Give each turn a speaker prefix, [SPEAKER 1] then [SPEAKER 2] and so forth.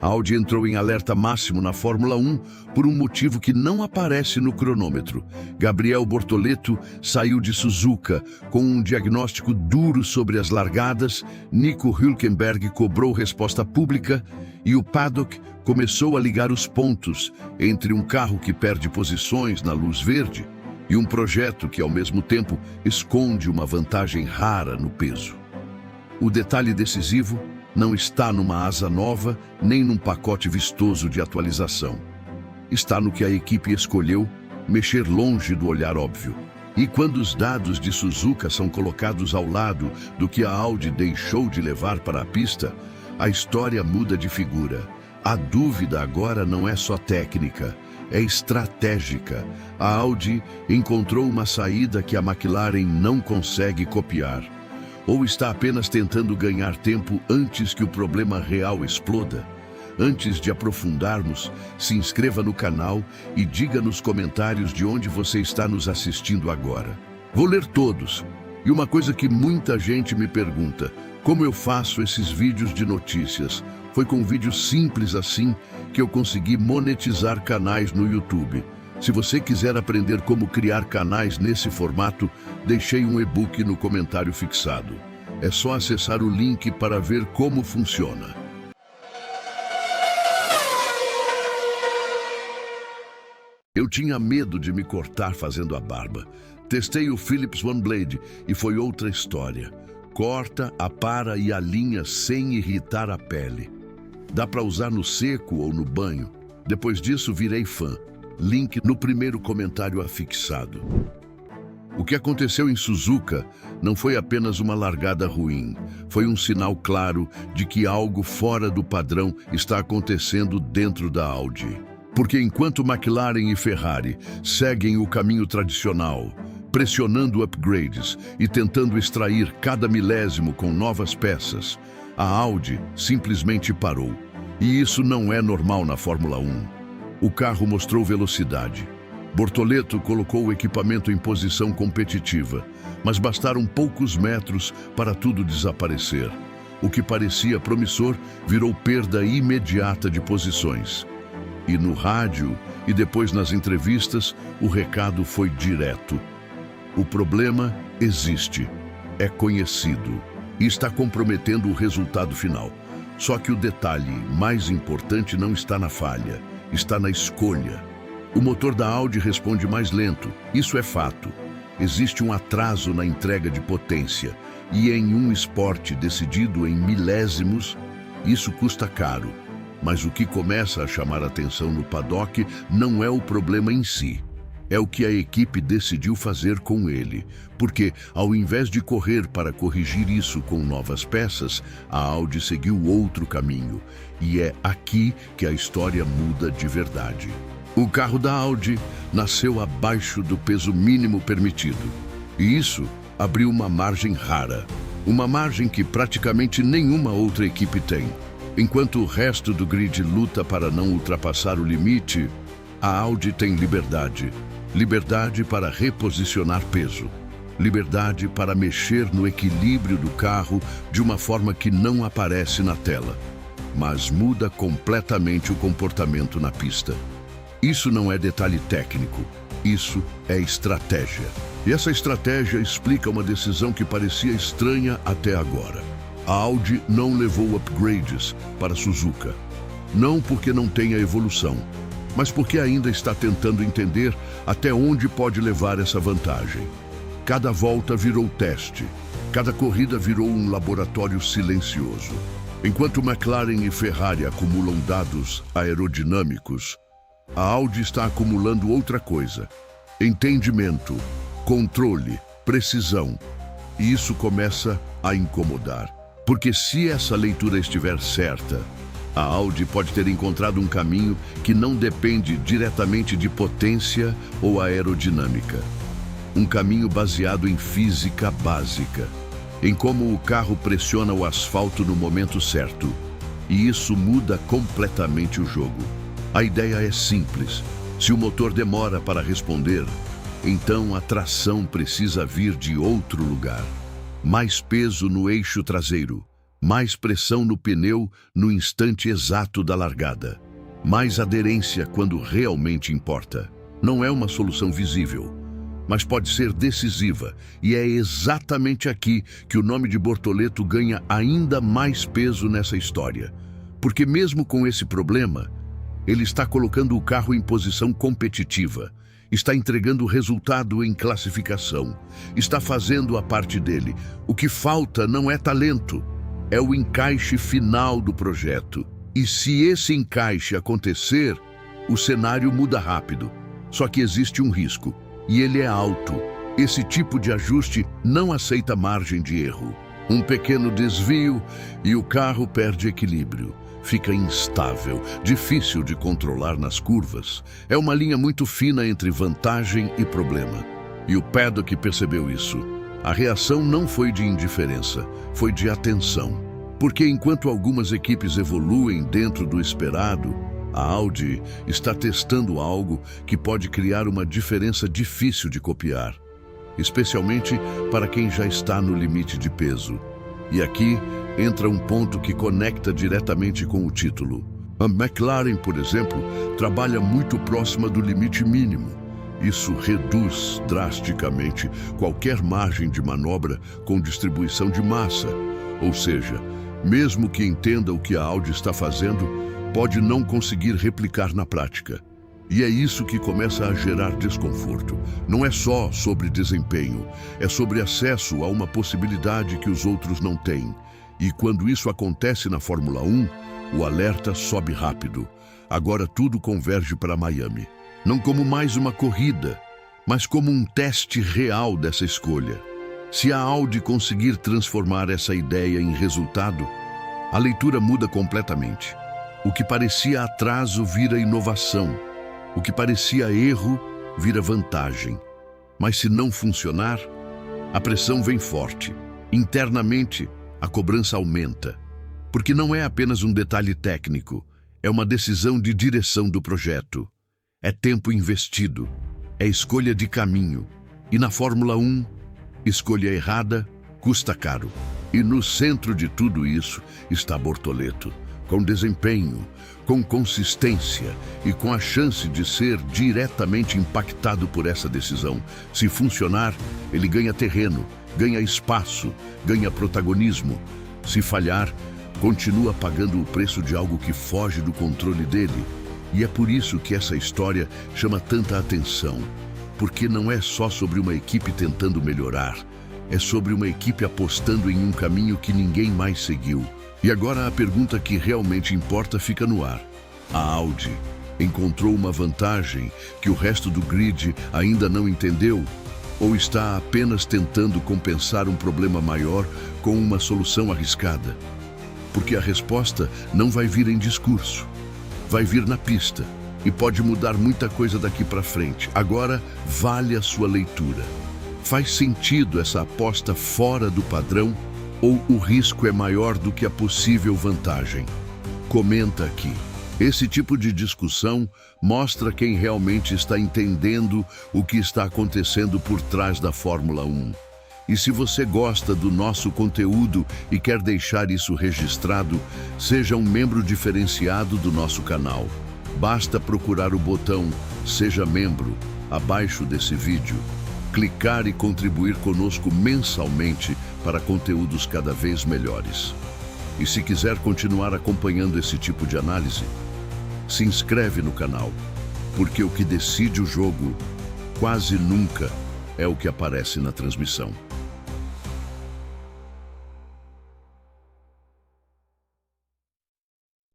[SPEAKER 1] A Audi entrou em alerta máximo na Fórmula 1 por um motivo que não aparece no cronômetro. Gabriel Bortoleto saiu de Suzuka com um diagnóstico duro sobre as largadas, Nico Hülkenberg cobrou resposta pública e o paddock começou a ligar os pontos entre um carro que perde posições na luz verde e um projeto que, ao mesmo tempo, esconde uma vantagem rara no peso. O detalhe decisivo não está numa asa nova, nem num pacote vistoso de atualização. Está no que a equipe escolheu mexer longe do olhar óbvio. E quando os dados de Suzuka são colocados ao lado do que a Audi deixou de levar para a pista, a história muda de figura. A dúvida agora não é só técnica, é estratégica. A Audi encontrou uma saída que a McLaren não consegue copiar. Ou está apenas tentando ganhar tempo antes que o problema real exploda? Antes de aprofundarmos, se inscreva no canal e diga nos comentários de onde você está nos assistindo agora. Vou ler todos. E uma coisa que muita gente me pergunta: como eu faço esses vídeos de notícias? Foi com um vídeo simples assim que eu consegui monetizar canais no YouTube. Se você quiser aprender como criar canais nesse formato, deixei um e-book no comentário fixado. É só acessar o link para ver como funciona. Eu tinha medo de me cortar fazendo a barba. Testei o Philips One Blade e foi outra história. Corta, apara e alinha sem irritar a pele. Dá para usar no seco ou no banho. Depois disso, virei fã. Link no primeiro comentário afixado. O que aconteceu em Suzuka não foi apenas uma largada ruim, foi um sinal claro de que algo fora do padrão está acontecendo dentro da Audi. Porque enquanto McLaren e Ferrari seguem o caminho tradicional, pressionando upgrades e tentando extrair cada milésimo com novas peças, a Audi simplesmente parou. E isso não é normal na Fórmula 1. O carro mostrou velocidade. Bortoleto colocou o equipamento em posição competitiva, mas bastaram poucos metros para tudo desaparecer. O que parecia promissor virou perda imediata de posições. E no rádio e depois nas entrevistas, o recado foi direto. O problema existe, é conhecido e está comprometendo o resultado final. Só que o detalhe mais importante não está na falha, está na escolha. O motor da Audi responde mais lento, isso é fato. Existe um atraso na entrega de potência e em um esporte decidido em milésimos, isso custa caro. Mas o que começa a chamar atenção no paddock não é o problema em si. É o que a equipe decidiu fazer com ele, porque, ao invés de correr para corrigir isso com novas peças, a Audi seguiu outro caminho, e é aqui que a história muda de verdade. O carro da Audi nasceu abaixo do peso mínimo permitido, e isso abriu uma margem rara, uma margem que praticamente nenhuma outra equipe tem. Enquanto o resto do grid luta para não ultrapassar o limite, a Audi tem liberdade. Liberdade para reposicionar peso. Liberdade para mexer no equilíbrio do carro de uma forma que não aparece na tela, mas muda completamente o comportamento na pista. Isso não é detalhe técnico, isso é estratégia. E essa estratégia explica uma decisão que parecia estranha até agora. A Audi não levou upgrades para Suzuka. Não porque não tenha evolução, mas porque ainda está tentando entender até onde pode levar essa vantagem. Cada volta virou teste, cada corrida virou um laboratório silencioso. Enquanto McLaren e Ferrari acumulam dados aerodinâmicos, a Audi está acumulando outra coisa: entendimento, controle, precisão. E isso começa a incomodar. Porque se essa leitura estiver certa, a Audi pode ter encontrado um caminho que não depende diretamente de potência ou aerodinâmica. Um caminho baseado em física básica, em como o carro pressiona o asfalto no momento certo. E isso muda completamente o jogo. A ideia é simples. Se o motor demora para responder, então a tração precisa vir de outro lugar. Mais peso no eixo traseiro, mais pressão no pneu no instante exato da largada, mais aderência quando realmente importa. Não é uma solução visível, mas pode ser decisiva, e é exatamente aqui que o nome de Bortoleto ganha ainda mais peso nessa história. Porque mesmo com esse problema, ele está colocando o carro em posição competitiva, está entregando resultado em classificação, está fazendo a parte dele. O que falta não é talento, é o encaixe final do projeto. E se esse encaixe acontecer, o cenário muda rápido. Só que existe um risco, e ele é alto. Esse tipo de ajuste não aceita margem de erro. Um pequeno desvio e o carro perde equilíbrio. Fica instável, difícil de controlar nas curvas. É uma linha muito fina entre vantagem e problema. E o Paddock percebeu isso. A reação não foi de indiferença, foi de atenção. Porque enquanto algumas equipes evoluem dentro do esperado, a Audi está testando algo que pode criar uma diferença difícil de copiar, especialmente para quem já está no limite de peso. E aqui entra um ponto que conecta diretamente com o título. A McLaren, por exemplo, trabalha muito próxima do limite mínimo. Isso reduz drasticamente qualquer margem de manobra com distribuição de massa. Ou seja, mesmo que entenda o que a Audi está fazendo, pode não conseguir replicar na prática. E é isso que começa a gerar desconforto. Não é só sobre desempenho, é sobre acesso a uma possibilidade que os outros não têm. E quando isso acontece na Fórmula 1, o alerta sobe rápido. Agora tudo converge para Miami. Não como mais uma corrida, mas como um teste real dessa escolha. Se a Audi conseguir transformar essa ideia em resultado, a leitura muda completamente. O que parecia atraso vira inovação. O que parecia erro vira vantagem. Mas se não funcionar, a pressão vem forte. Internamente, a cobrança aumenta. Porque não é apenas um detalhe técnico, é uma decisão de direção do projeto. É tempo investido, é escolha de caminho. E na Fórmula 1, escolha errada custa caro. E no centro de tudo isso está Bortoleto, com desempenho, com consistência e com a chance de ser diretamente impactado por essa decisão. Se funcionar, ele ganha terreno, ganha espaço, ganha protagonismo. Se falhar, continua pagando o preço de algo que foge do controle dele. E é por isso que essa história chama tanta atenção. Porque não é só sobre uma equipe tentando melhorar, é sobre uma equipe apostando em um caminho que ninguém mais seguiu. E agora a pergunta que realmente importa fica no ar. A Audi encontrou uma vantagem que o resto do grid ainda não entendeu? Ou está apenas tentando compensar um problema maior com uma solução arriscada? Porque a resposta não vai vir em discurso. Vai vir na pista e pode mudar muita coisa daqui para frente. Agora, vale a sua leitura. Faz sentido essa aposta fora do padrão ou o risco é maior do que a possível vantagem? Comenta aqui. Esse tipo de discussão mostra quem realmente está entendendo o que está acontecendo por trás da Fórmula 1. E se você gosta do nosso conteúdo e quer deixar isso registrado, seja um membro diferenciado do nosso canal. Basta procurar o botão Seja Membro abaixo desse vídeo, clicar e contribuir conosco mensalmente para conteúdos cada vez melhores. E se quiser continuar acompanhando esse tipo de análise, se inscreve no canal, porque o que decide o jogo quase nunca é o que aparece na transmissão.